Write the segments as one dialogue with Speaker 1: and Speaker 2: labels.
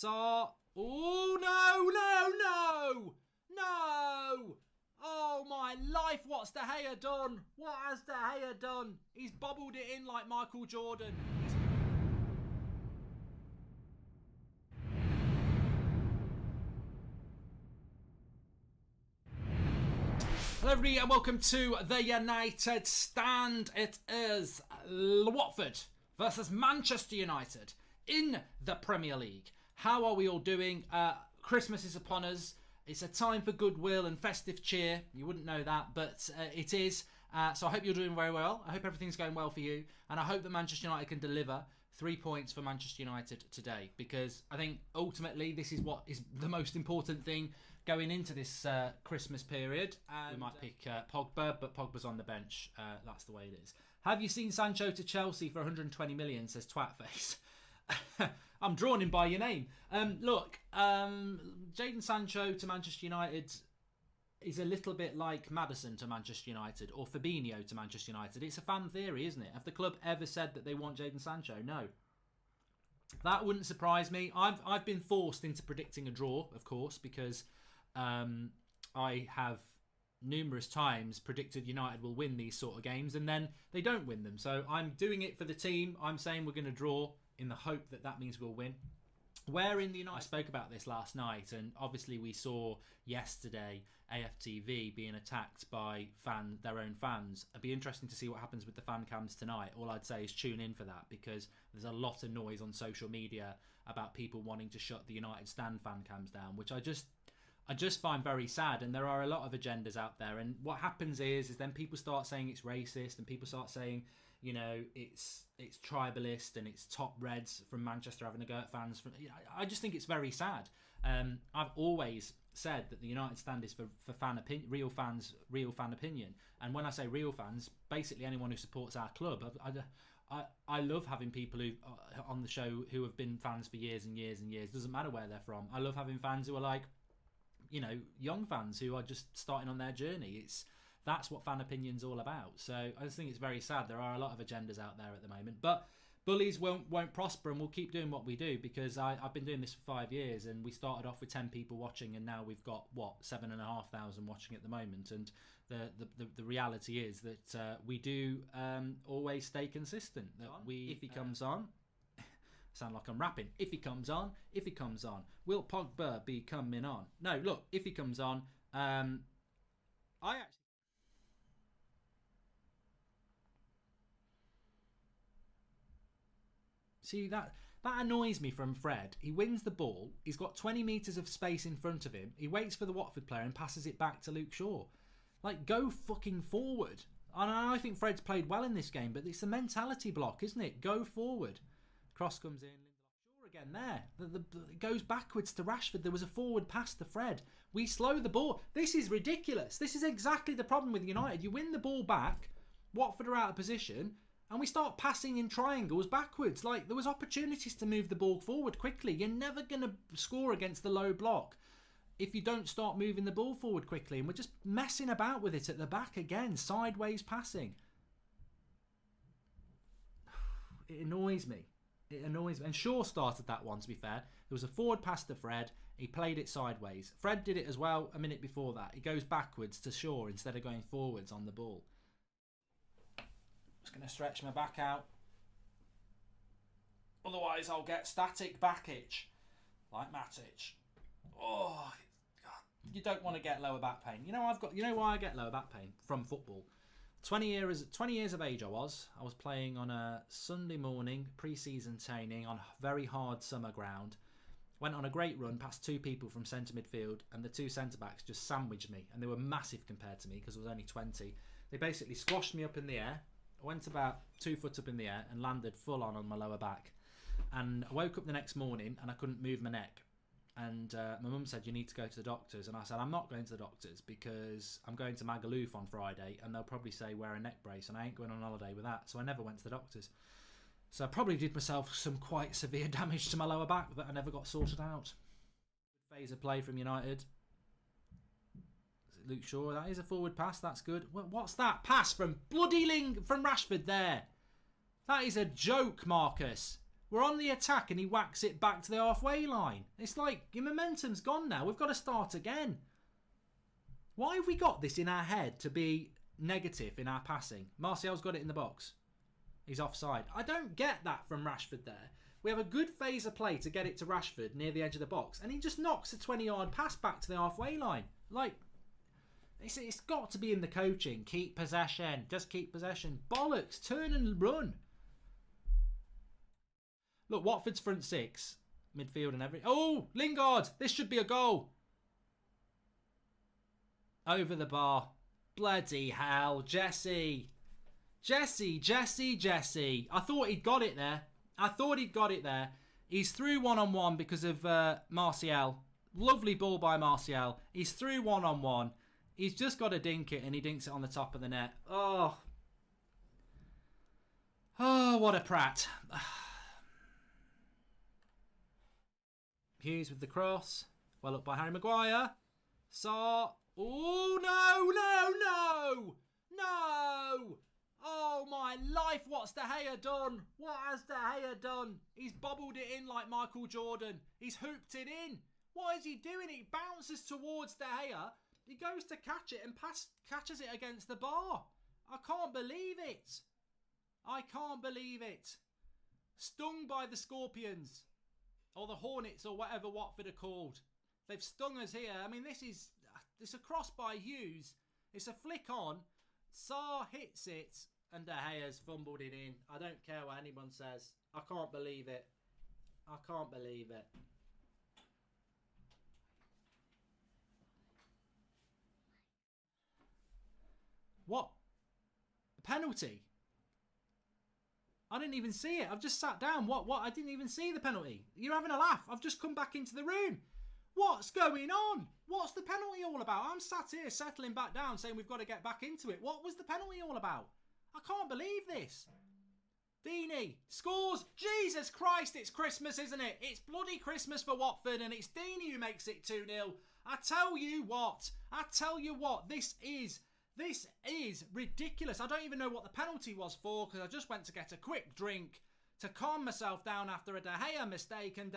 Speaker 1: Sar. Oh, no. Oh, my life. What's De Gea done? What has De Gea done? He's bobbled it in like Michael Jordan. Hello everybody and welcome to the United Stand. It is Watford versus Manchester United in the Premier League. How are we all doing? Christmas is upon us. It's a time for goodwill and festive cheer. You wouldn't know that, but it is. So I hope you're doing very well. I hope everything's going well for you. And I hope that Manchester United can deliver 3 points for Manchester United today. Because I think ultimately this is what is the most important thing going into this Christmas period. And we might pick Pogba, but Pogba's on the bench. That's the way it is. Have you seen Sancho to Chelsea for 120 million, says Twatface. I'm drawn in by your name. Look, Jadon Sancho to Manchester United is a little bit like Maddison to Manchester United or Fabinho to Manchester United. It's a fan theory, isn't it? Have the club ever said that they want Jadon Sancho? No. That wouldn't surprise me. I've been forced into predicting a draw, of course, because I have numerous times predicted United will win these sort of games and then they don't win them. So I'm doing it for the team. I'm saying we're going to draw in the hope that that means we'll win. Where in the United, I spoke about this last night, and obviously we saw yesterday AFTV being attacked by their own fans. It'd be interesting to see what happens with the fan cams tonight. All I'd say is tune in for that, because there's a lot of noise on social media about people wanting to shut the United Stand fan cams down, which I just find very sad. And there are a lot of agendas out there, and what happens is then people start saying it's racist, and people start saying, you know, it's tribalist and it's top Reds from Manchester having a go at fans. I just think it's very sad. I've always said that the United Stand is for fan opinion, real fan opinion. And when I say real fans, basically anyone who supports our club. I love having people who on the show who have been fans for years and years and years. Doesn't matter where they're from. I love having fans who are like, you know, young fans who are just starting on their journey. That's what fan opinion's all about. So I just think it's very sad. There are a lot of agendas out there at the moment, but bullies won't prosper, and we'll keep doing what we do, because I've been doing this for 5 years, and we started off with 10 people watching, and now we've got 7,500 watching at the moment. And the reality is that we do always stay consistent. That if he comes on, sound like I'm rapping. If he comes on, will Pogba be coming on? No, look, if he comes on, See, that annoys me from Fred. He wins the ball. He's got 20 metres of space in front of him. He waits for the Watford player and passes it back to Luke Shaw. Like, go fucking forward. And I think Fred's played well in this game, but it's a mentality block, isn't it? Go forward. Cross comes in. Shaw again there. It goes backwards to Rashford. There was a forward pass to Fred. We slow the ball. This is ridiculous. This is exactly the problem with United. You win the ball back. Watford are out of position. And we start passing in triangles backwards. Like, there was opportunities to move the ball forward quickly. You're never going to score against the low block if you don't start moving the ball forward quickly. And we're just messing about with it at the back again. Sideways passing. It annoys me. And Shaw started that one, to be fair. There was a forward pass to Fred. He played it sideways. Fred did it as well a minute before that. He goes backwards to Shaw instead of going forwards on the ball. Just going to stretch my back out. Otherwise, I'll get static back itch, like Matic. Oh, God. You don't want to get lower back pain. You know why I get lower back pain from football? 20 years of age I was playing on a Sunday morning pre-season training on a very hard summer ground. Went on a great run past two people from centre midfield, and the two centre backs just sandwiched me, and they were massive compared to me because I was only 20. They basically squashed me up in the air. I went about 2 foot up in the air and landed full on my lower back. And I woke up the next morning and I couldn't move my neck. And my mum said, you need to go to the doctors. And I said, I'm not going to the doctors because I'm going to Magaluf on Friday and they'll probably say wear a neck brace, and I ain't going on holiday with that. So I never went to the doctors. So I probably did myself some quite severe damage to my lower back that I never got sorted out. Good phase of play from United. Luke Shaw, that is a forward pass, that's good. What's that pass from bloody from Rashford there? That is a joke, Marcus. We're on the attack and he whacks it back to the halfway line. It's like, your momentum's gone now. We've got to start again. Why have we got this in our head to be negative in our passing? Martial's got it in the box. He's offside. I don't get that from Rashford there. We have a good phase of play to get it to Rashford near the edge of the box, and he just knocks a 20-yard pass back to the halfway line. Like, it's got to be in the coaching. Keep possession. Just keep possession. Bollocks. Turn and run. Look, Watford's front six. Midfield and everything. Oh, Lingard. This should be a goal. Over the bar. Bloody hell. Jesse. I thought he'd got it there. He's through one-on-one because of Martial. Lovely ball by Martial. He's through one-on-one. He's just got to dink it, and he dinks it on the top of the net. Oh, what a prat. Hughes with the cross. Well up by Harry Maguire. Sarr. Oh, no. Oh, my life. What's De Gea done? What has De Gea done? He's bobbled it in like Michael Jordan. He's hooped it in. What is he doing? He bounces towards De Gea. He goes to catch it and catches it against the bar. I can't believe it. Stung by the Scorpions. Or the Hornets or whatever Watford are called. They've stung us here. I mean, it's a cross by Hughes. It's a flick on. Sarr hits it. And De Gea's fumbled it in. I don't care what anyone says. I can't believe it. What? A penalty? I didn't even see it. I've just sat down. What? I didn't even see the penalty. You're having a laugh. I've just come back into the room. What's going on? What's the penalty all about? I'm sat here settling back down saying we've got to get back into it. What was the penalty all about? I can't believe this. Deeney scores. Jesus Christ, it's Christmas, isn't it? It's bloody Christmas for Watford, and it's Deeney who makes it 2-0. I tell you what, this is ridiculous. I don't even know what the penalty was for, because I just went to get a quick drink to calm myself down after a De Gea mistake, and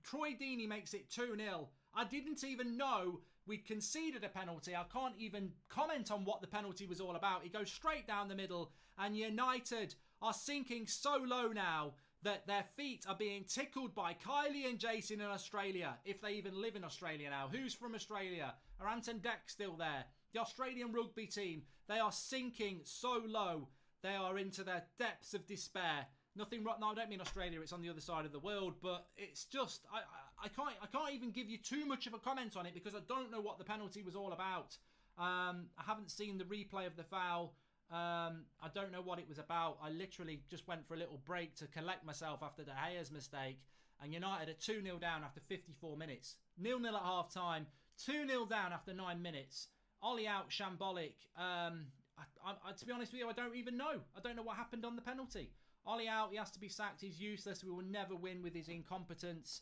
Speaker 1: Troy Deeney makes it 2-0. I didn't even know we'd conceded a penalty. I can't even comment on what the penalty was all about. He goes straight down the middle, and United are sinking so low now that their feet are being tickled by Kylie and Jason in Australia, if they even live in Australia now. Who's from Australia? Are Ant and Deck still there? The Australian rugby team, they are sinking so low. They are into their depths of despair. Nothing wrong. No, I don't mean Australia. It's on the other side of the world. But it's just, I can't even give you too much of a comment on it because I don't know what the penalty was all about. I haven't seen the replay of the foul. I don't know what it was about. I literally just went for a little break to collect myself after De Gea's mistake. And United are 2-0 down after 54 minutes. 0-0 at half time. 2-0 down after 9 minutes. Ollie out, shambolic. To be honest with you, I don't even know. I don't know what happened on the penalty. Ollie out, he has to be sacked. He's useless. We will never win with his incompetence.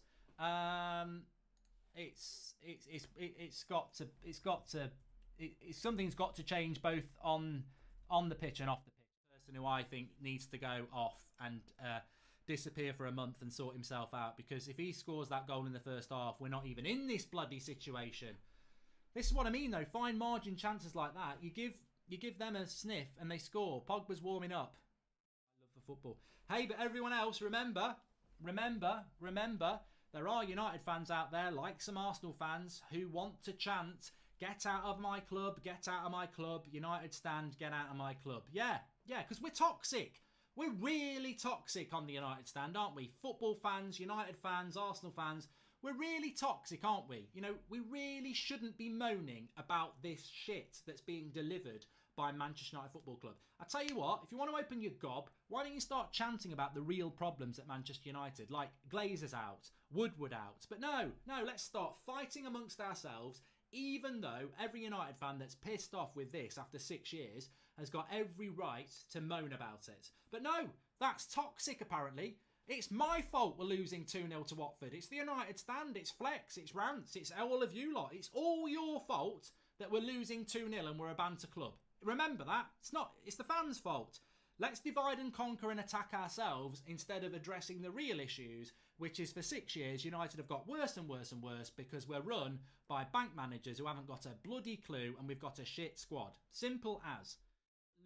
Speaker 1: Something's got to change both on the pitch and off the pitch. The person who I think needs to go off and disappear for a month and sort himself out, because if he scores that goal in the first half, we're not even in this bloody situation. This is what I mean, though. Fine margin chances like that, you give them a sniff and they score. Pogba's warming up. I love the football. Hey, but everyone else, remember, there are United fans out there, like some Arsenal fans, who want to chant, "Get out of my club, get out of my club, United stand, get out of my club." Yeah, because we're toxic. We're really toxic on the United stand, aren't we? Football fans, United fans, Arsenal fans. We're really toxic, aren't we? You know, we really shouldn't be moaning about this shit that's being delivered by Manchester United Football Club. I tell you what, if you want to open your gob, why don't you start chanting about the real problems at Manchester United, like Glazer's out, Woodward out. But no, let's start fighting amongst ourselves, even though every United fan that's pissed off with this after 6 years has got every right to moan about it. But no, that's toxic apparently. It's my fault we're losing 2-0 to Watford. It's the United stand, it's Flex, it's Rants, it's all of you lot. It's all your fault that we're losing 2-0 and we're a banter club. Remember that. It's the fans' fault. Let's divide and conquer and attack ourselves instead of addressing the real issues, which is for 6 years, United have got worse and worse and worse because we're run by bank managers who haven't got a bloody clue and we've got a shit squad. Simple as.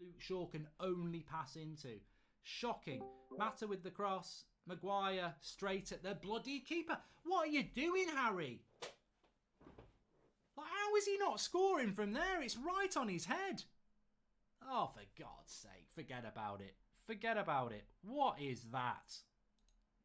Speaker 1: Luke Shaw can only pass into. Shocking. Mata with the cross. Maguire straight at the bloody keeper. What are you doing, Harry? Like, how is he not scoring from there? It's right on his head. Oh, for God's sake, forget about it. Forget about it. What is that?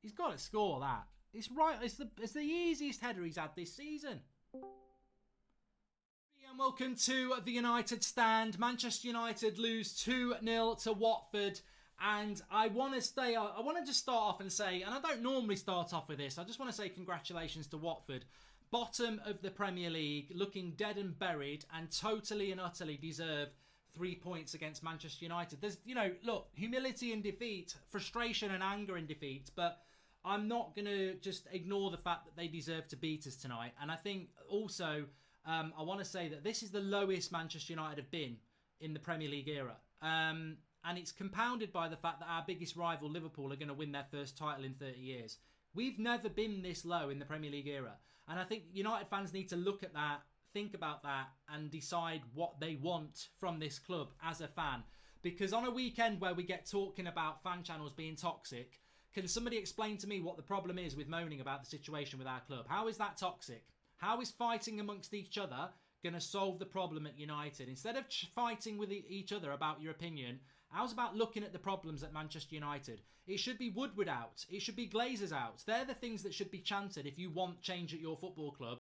Speaker 1: He's got to score that. It's right. It's the easiest header he's had this season. And welcome to the United stand. Manchester United lose 2-0 to Watford. And I want to just start off and say, and I don't normally start off with this, I just want to say congratulations to Watford. Bottom of the Premier League, looking dead and buried, and totally and utterly deserve 3 points against Manchester United. There's, look, humility in defeat, frustration and anger in defeat, but I'm not going to just ignore the fact that they deserve to beat us tonight. And I think also, I want to say that this is the lowest Manchester United have been in the Premier League era. And it's compounded by the fact that our biggest rival, Liverpool, are going to win their first title in 30 years. We've never been this low in the Premier League era. And I think United fans need to look at that, think about that, and decide what they want from this club as a fan. Because on a weekend where we get talking about fan channels being toxic, can somebody explain to me what the problem is with moaning about the situation with our club? How is that toxic? How is fighting amongst each other going to solve the problem at United? Instead of fighting with each other about your opinion, how's about looking at the problems at Manchester United? It should be Woodward out. It should be Glazers out. They're the things that should be chanted if you want change at your football club.